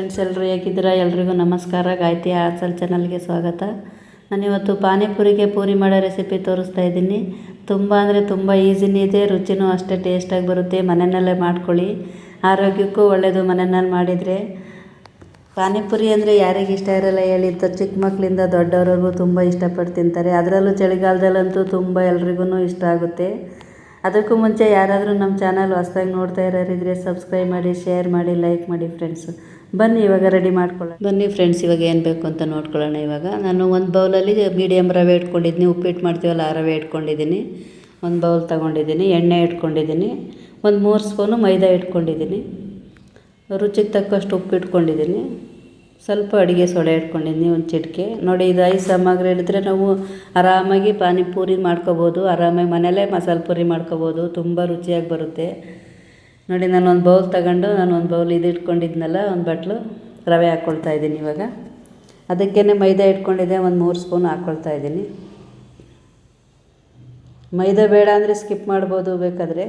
Friends, ಎಲ್ಲರೂ ಹೇಗಿದ್ದೀರಾ? ಎಲ್ರಿಗೂ ನಮಸ್ಕಾರ. ಗಾಯತ್ರಿ ಆಚಲ್ ಚಾನಲ್ಗೆ ಸ್ವಾಗತ. ನಾನಿವತ್ತು ಪಾನಿಪುರಿಗೆ ಪೂರಿ ಮಾಡೋ ರೆಸಿಪಿ ತೋರಿಸ್ತಾ ಇದ್ದೀನಿ. ತುಂಬ ಅಂದರೆ ತುಂಬ ಈಸಿನೇ ಇದೆ, ರುಚಿನೂ ಅಷ್ಟೇ ಟೇಸ್ಟಾಗಿ ಬರುತ್ತೆ. ಮನೆಯಲ್ಲೇ ಮಾಡ್ಕೊಳ್ಳಿ, ಆರೋಗ್ಯಕ್ಕೂ ಒಳ್ಳೆಯದು ಮನೆಯಲ್ಲಿ ಮಾಡಿದರೆ. ಪಾನಿಪುರಿ ಅಂದರೆ ಯಾರಿಗೆ ಇಷ್ಟ ಇರೋಲ್ಲ ಹೇಳಿ? ಚಿಕ್ಕ ಮಕ್ಕಳಿಂದ ದೊಡ್ಡವರೆಗೂ ತುಂಬ ಇಷ್ಟಪಟ್ಟು ತಿಂತಾರೆ. ಅದರಲ್ಲೂ ಚಳಿಗಾಲದಲ್ಲಂತೂ ತುಂಬ ಎಲ್ರಿಗೂ ಇಷ್ಟ ಆಗುತ್ತೆ. ಅದಕ್ಕೂ ಮುಂಚೆ ಯಾರಾದರೂ ನಮ್ಮ ಚಾನಲ್ ಹೊಸ್ದಾಗಿ ನೋಡ್ತಾ ಇರೋರಿದ್ರೆ ಸಬ್ಸ್ಕ್ರೈಬ್ ಮಾಡಿ, ಶೇರ್ ಮಾಡಿ, ಲೈಕ್ ಮಾಡಿ ಫ್ರೆಂಡ್ಸ್. ಬನ್ನಿ ಇವಾಗ ರೆಡಿ ಮಾಡ್ಕೊಳ್ಳೋಣ. ಬನ್ನಿ ಫ್ರೆಂಡ್ಸ್, ಇವಾಗ ಏನು ಬೇಕು ಅಂತ ನೋಡ್ಕೊಳ್ಳೋಣ. ಇವಾಗ ನಾನು ಒಂದು ಬೌಲಲ್ಲಿ ಮೀಡಿಯಮ್ ರವೆ ಇಟ್ಕೊಂಡಿದ್ದೀನಿ. ಉಪ್ಪಿಟ್ಟು ಮಾಡ್ತೀವಲ್ಲ ಆ ರವೆ ಇಟ್ಕೊಂಡಿದ್ದೀನಿ. ಒಂದು ಬೌಲ್ ತೊಗೊಂಡಿದ್ದೀನಿ. ಎಣ್ಣೆ ಇಟ್ಕೊಂಡಿದ್ದೀನಿ. ಒಂದು 3 ಸ್ಪೂನು ಮೈದಾ ಇಟ್ಕೊಂಡಿದ್ದೀನಿ. ರುಚಿಗೆ ತಕ್ಕಷ್ಟು ಉಪ್ಪು ಇಟ್ಕೊಂಡಿದ್ದೀನಿ. ಸ್ವಲ್ಪ ಅಡುಗೆ ಸೋಡಾ ಇಟ್ಕೊಂಡಿದ್ದೀನಿ, ಒಂದು ಚಿಟಿಕೆ. ನೋಡಿ, ಇದು 5 ಸಾಮಗ್ರಿ ಇದ್ದರೆ ನಾವು ಆರಾಮಾಗಿ ಪಾನಿಪುರಿ ಮಾಡ್ಕೋಬೋದು. ಆರಾಮಾಗಿ ಮನೇಲೇ ಮಸಾಲೆ ಪುರಿ ಮಾಡ್ಕೋಬೋದು. ತುಂಬ ರುಚಿಯಾಗಿ ಬರುತ್ತೆ. ನೋಡಿ, ನಾನು ಒಂದು ಬೌಲ್ ತಗೊಂಡು ಒಂದು ಬೌಲ್ ಇದು ಇಟ್ಕೊಂಡಿದ್ನಲ್ಲ, ಒಂದು ಬಟ್ಲು ರವೆ ಹಾಕ್ಕೊಳ್ತಾ ಇದ್ದೀನಿ. ಇವಾಗ ಅದಕ್ಕೇ ಮೈದಾ ಇಟ್ಕೊಂಡಿದ್ದೆ, ಒಂದು 3 ಸ್ಪೂನ್ ಹಾಕ್ಕೊಳ್ತಾ ಇದ್ದೀನಿ. ಮೈದಾ ಬೇಡ ಅಂದರೆ ಸ್ಕಿಪ್ ಮಾಡ್ಬೋದು ಬೇಕಾದರೆ.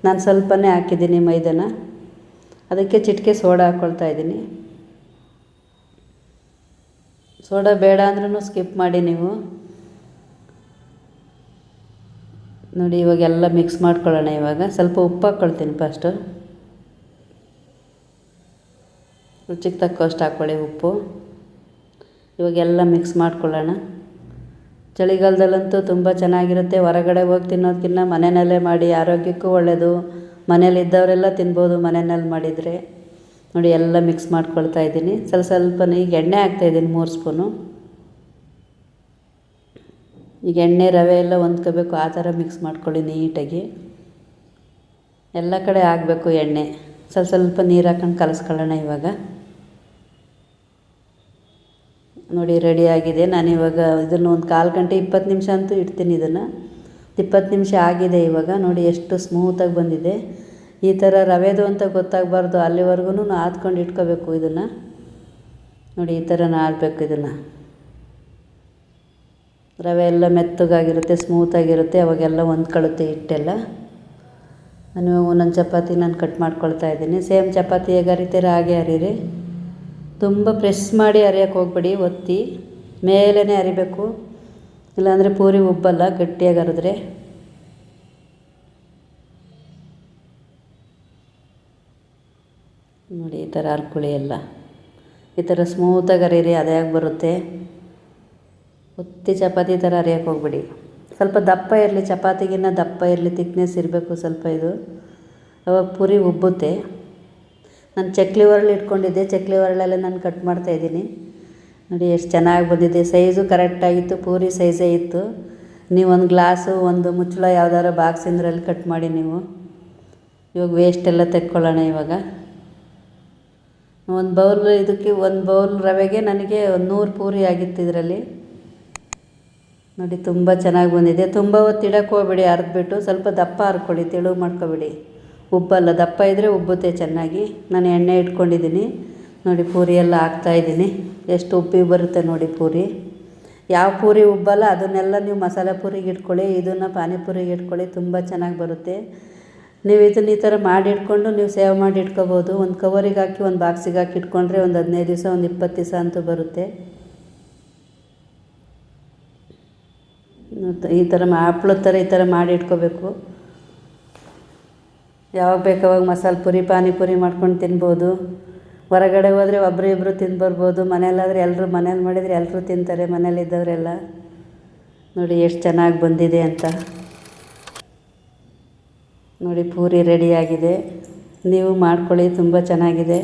ನಾನು ಸ್ವಲ್ಪನೇ ಹಾಕಿದ್ದೀನಿ ಮೈದಾನ. ಅದಕ್ಕೆ ಚಿಟಿಕೆ ಸೋಡಾ ಹಾಕ್ಕೊಳ್ತಾ ಇದ್ದೀನಿ. ಸೋಡಾ ಬೇಡ ಅಂದ್ರೂ ಸ್ಕಿಪ್ ಮಾಡಿ ನೀವು. ನೋಡಿ, ಇವಾಗೆಲ್ಲ ಮಿಕ್ಸ್ ಮಾಡ್ಕೊಳ್ಳೋಣ. ಇವಾಗ ಸ್ವಲ್ಪ ಉಪ್ಪು ಹಾಕ್ಕೊಳ್ತೀನಿ ಫಸ್ಟು. ರುಚಿಗೆ ತಕ್ಕಷ್ಟು ಹಾಕ್ಕೊಳ್ಳಿ ಉಪ್ಪು. ಇವಾಗೆಲ್ಲ ಮಿಕ್ಸ್ ಮಾಡ್ಕೊಳ್ಳೋಣ. ಚಳಿಗಾಲದಲ್ಲಂತೂ ತುಂಬ ಚೆನ್ನಾಗಿರುತ್ತೆ. ಹೊರಗಡೆ ಹೋಗಿ ತಿನ್ನೋದಕ್ಕಿಂತ ಮನೆಯಲ್ಲೇ ಮಾಡಿ, ಆರೋಗ್ಯಕ್ಕೂ ಒಳ್ಳೆಯದು. ಮನೇಲಿದ್ದವರೆಲ್ಲ ತಿನ್ಬೋದು ಮನೆಯಲ್ಲಿ ಮಾಡಿದರೆ. ನೋಡಿ, ಎಲ್ಲ ಮಿಕ್ಸ್ ಮಾಡ್ಕೊಳ್ತಾ ಇದ್ದೀನಿ. ಸ್ವಲ್ಪನೇ ಈಗ ಎಣ್ಣೆ ಹಾಕ್ತಾಯಿದ್ದೀನಿ, 3 ಸ್ಪೂನು. ಈಗ ಎಣ್ಣೆ ರವೆ ಎಲ್ಲ ಹೊಂದ್ಕೋಬೇಕು, ಆ ಥರ ಮಿಕ್ಸ್ ಮಾಡ್ಕೊಳ್ಳಿ ನೀಟಾಗಿ. ಎಲ್ಲ ಕಡೆ ಆಗಬೇಕು ಎಣ್ಣೆ. ಸ್ವಲ್ಪ ನೀರು ಹಾಕೊಂಡು ಕಲಸ್ಕೊಳ್ಳೋಣ. ಇವಾಗ ನೋಡಿ, ರೆಡಿಯಾಗಿದೆ. ನಾನಿವಾಗ ಇದನ್ನು ಒಂದು 1/4 ಗಂಟೆ 20 ನಿಮಿಷ ಅಂತೂ ಇಡ್ತೀನಿ. ಇದನ್ನು 20 ನಿಮಿಷ ಆಗಿದೆ. ಇವಾಗ ನೋಡಿ ಎಷ್ಟು ಸ್ಮೂತಾಗಿ ಬಂದಿದೆ. ಈ ಥರ ರವೆದು ಅಂತ ಗೊತ್ತಾಗಬಾರ್ದು, ಅಲ್ಲಿವರೆಗೂ ಆದ್ಕೊಂಡು ಇಟ್ಕೋಬೇಕು ಇದನ್ನು. ನೋಡಿ, ಈ ಥರ ನಾದಬೇಕು ಇದನ್ನು. ರವೆ ಎಲ್ಲ ಮೆತ್ತಗಾಗಿರುತ್ತೆ, ಸ್ಮೂತಾಗಿರುತ್ತೆ. ಅವಾಗೆಲ್ಲ ಹೊಂದ್ಕೊಳ್ಳುತ್ತೆ ಹಿಟ್ಟೆಲ್ಲ. ನಾನು ಒಂದೊಂದು ಚಪಾತಿ ಕಟ್ ಮಾಡ್ಕೊಳ್ತಾ ಇದ್ದೀನಿ. ಸೇಮ್ ಚಪಾತಿ ಹೇಗೆ ಅರಿತೀರ ಹಾಗೆ ಅರೀರಿ. ತುಂಬ ಪ್ರೆಸ್ ಮಾಡಿ ಅರಿಯೋಕ್ಕೆ ಹೋಗ್ಬೇಡಿ, ಒತ್ತಿ ಮೇಲೇ ಅರಿಬೇಕು. ಇಲ್ಲಾಂದರೆ ಪೂರಿ ಉಬ್ಬಲ್ಲ ಗಟ್ಟಿಯಾಗಿ ಅರಿದ್ರೆ. ನೋಡಿ, ಈ ಥರ ಹರ್ಕೊಳ್ಳಿ. ಎಲ್ಲ ಈ ಥರ ಸ್ಮೂತಾಗಿ ಅರೀರಿ, ಅದೇ ಆಗಿ ಬರುತ್ತೆ. ಒತ್ತಿ ಚಪಾತಿ ಥರ ಅರಿಯೋಕ್ಕೆ ಹೋಗ್ಬಿಡಿ. ಸ್ವಲ್ಪ ದಪ್ಪ ಇರಲಿ, ಚಪಾತಿಗಿನ್ನ ದಪ್ಪ ಇರಲಿ, ತಿಕ್ನೆಸ್ ಇರಬೇಕು ಸ್ವಲ್ಪ. ಇದು ಅವಾಗ ಪೂರಿ ಉಬ್ಬುತ್ತೆ. ನಾನು ಚಕ್ಲಿ ಒರಳು ಇಟ್ಕೊಂಡಿದ್ದೆ, ಚಕ್ಲಿ ಒರಳಲ್ಲೇ ನಾನು ಕಟ್ ಮಾಡ್ತಾಯಿದ್ದೀನಿ. ನೋಡಿ ಎಷ್ಟು ಚೆನ್ನಾಗಿ ಬಂದಿದೆ. ಸೈಜು ಕರೆಕ್ಟಾಗಿತ್ತು, ಪೂರಿ ಸೈಜೇ ಇತ್ತು. ನೀವು ಒಂದು ಗ್ಲಾಸು, ಒಂದು ಮುಚ್ಚಳ ಯಾವ್ದಾದ್ರು ಬಾಕ್ಸಿಂದ್ರಲ್ಲಿ ಕಟ್ ಮಾಡಿ ನೀವು. ಇವಾಗ ವೇಸ್ಟೆಲ್ಲ ತೆಕ್ಕೊಳ್ಳೋಣ. ಇವಾಗ ಒಂದು ಬೌಲ್, ಇದಕ್ಕೆ ಒಂದು ಬೌಲ್ ರವೆಗೆ ನನಗೆ 100 ಪೂರಿ ಆಗಿತ್ತು ಇದರಲ್ಲಿ. ನೋಡಿ, ತುಂಬ ಚೆನ್ನಾಗಿ ಬಂದಿದೆ. ತುಂಬ ಹೊತ್ತು ಇಡಕ್ಕೆ ಹೋಗ್ಬೇಡಿ, ಅರ್ದ್ಬಿಟ್ಟು ಸ್ವಲ್ಪ ದಪ್ಪ ಹರ್ಕೊಳ್ಳಿ, ತೆಳು ಮಾಡ್ಕೊಬೇಡಿ. ಉಬ್ಬಲ್ಲ, ದಪ್ಪ ಇದ್ದರೆ ಉಬ್ಬುತ್ತೆ ಚೆನ್ನಾಗಿ. ನಾನು ಎಣ್ಣೆ ಇಟ್ಕೊಂಡಿದ್ದೀನಿ. ನೋಡಿ, ಪೂರಿ ಎಲ್ಲ ಹಾಕ್ತಾಯಿದ್ದೀನಿ. ಎಷ್ಟು ಉಬ್ಬಿ ಬರುತ್ತೆ ನೋಡಿ ಪೂರಿ. ಯಾವ ಪೂರಿ ಉಬ್ಬಲ್ಲ ಅದನ್ನೆಲ್ಲ ನೀವು ಮಸಾಲೆ ಪೂರಿಗೆ ಇಟ್ಕೊಳ್ಳಿ, ಇದನ್ನು ಪಾನಿಪುರಿಗೆ ಇಟ್ಕೊಳ್ಳಿ, ತುಂಬ ಚೆನ್ನಾಗಿ ಬರುತ್ತೆ. ನೀವು ಇದನ್ನು ಈ ಥರ ಮಾಡಿ ಇಟ್ಕೊಂಡು ನೀವು ಸೇವ್ ಮಾಡಿ ಇಟ್ಕೋಬೋದು. ಒಂದು ಕವರಿಗೆ ಹಾಕಿ, ಒಂದು ಬಾಕ್ಸಿಗೆ ಹಾಕಿ ಇಟ್ಕೊಂಡ್ರೆ ಒಂದು 15 ದಿವಸ, ಒಂದು 20 ದಿವಸ ಅಂತೂ ಬರುತ್ತೆ. ಈ ಥರ ಹಪ್ಳದ ಥರ ಈ ಥರ ಮಾಡಿ ಇಟ್ಕೋಬೇಕು. ಯಾವಾಗ ಬೇಕಾವಾಗ ಮಸಾಲೆ ಪುರಿ, ಪಾನಿಪುರಿ ಮಾಡ್ಕೊಂಡು ತಿನ್ಬೋದು. ಹೊರಗಡೆ ಹೋದರೆ ಒಬ್ಬರು ಇಬ್ಬರು ತಿಂದುಬರ್ಬೋದು. ಮನೆಯಲ್ಲಾದರೆ ಎಲ್ಲರೂ, ಮನೇಲಿ ಮಾಡಿದರೆ ಎಲ್ಲರೂ ತಿಂತಾರೆ ಮನೇಲಿದ್ದವರೆಲ್ಲ. ನೋಡಿ ಎಷ್ಟು ಚೆನ್ನಾಗಿ ಬಂದಿದೆ ಅಂತ. ನೋಡಿ, ಪೂರಿ ರೆಡಿಯಾಗಿದೆ. ನೀವು ಮಾಡ್ಕೊಳ್ಳಿ, ತುಂಬ ಚೆನ್ನಾಗಿದೆ.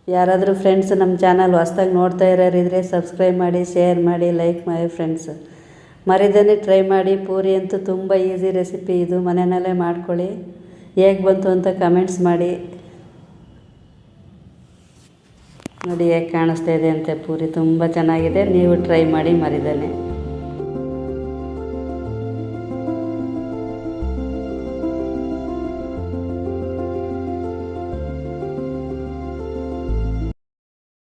ಯಾರಾದರೂ ಫ್ರೆಂಡ್ಸ್ ನಮ್ಮ ಚಾನಲ್ ಹೊಸ್ದಾಗಿ ನೋಡ್ತಾ ಇರೋರಿದ್ರೆ ಸಬ್ಸ್ಕ್ರೈಬ್ ಮಾಡಿ, ಶೇರ್ ಮಾಡಿ, ಲೈಕ್ ಮಾಡಿ ಫ್ರೆಂಡ್ಸ್. ಮರಿದೇ ಟ್ರೈ ಮಾಡಿ. ಪೂರಿ ಅಂತೂ ತುಂಬ ಈಸಿ ರೆಸಿಪಿ ಇದು. ಮನೆಯಲ್ಲೇ ಮಾಡ್ಕೊಳ್ಳಿ. ಹೇಗೆ ಬಂತು ಅಂತ ಕಮೆಂಟ್ಸ್ ಮಾಡಿ. ನೋಡಿ ಹೇಗೆ ಕಾಣಿಸ್ತಾ ಇದೆ ಅಂತೆ ಪೂರಿ. ತುಂಬ ಚೆನ್ನಾಗಿದೆ. ನೀವು ಟ್ರೈ ಮಾಡಿ ಮರಿದೇ.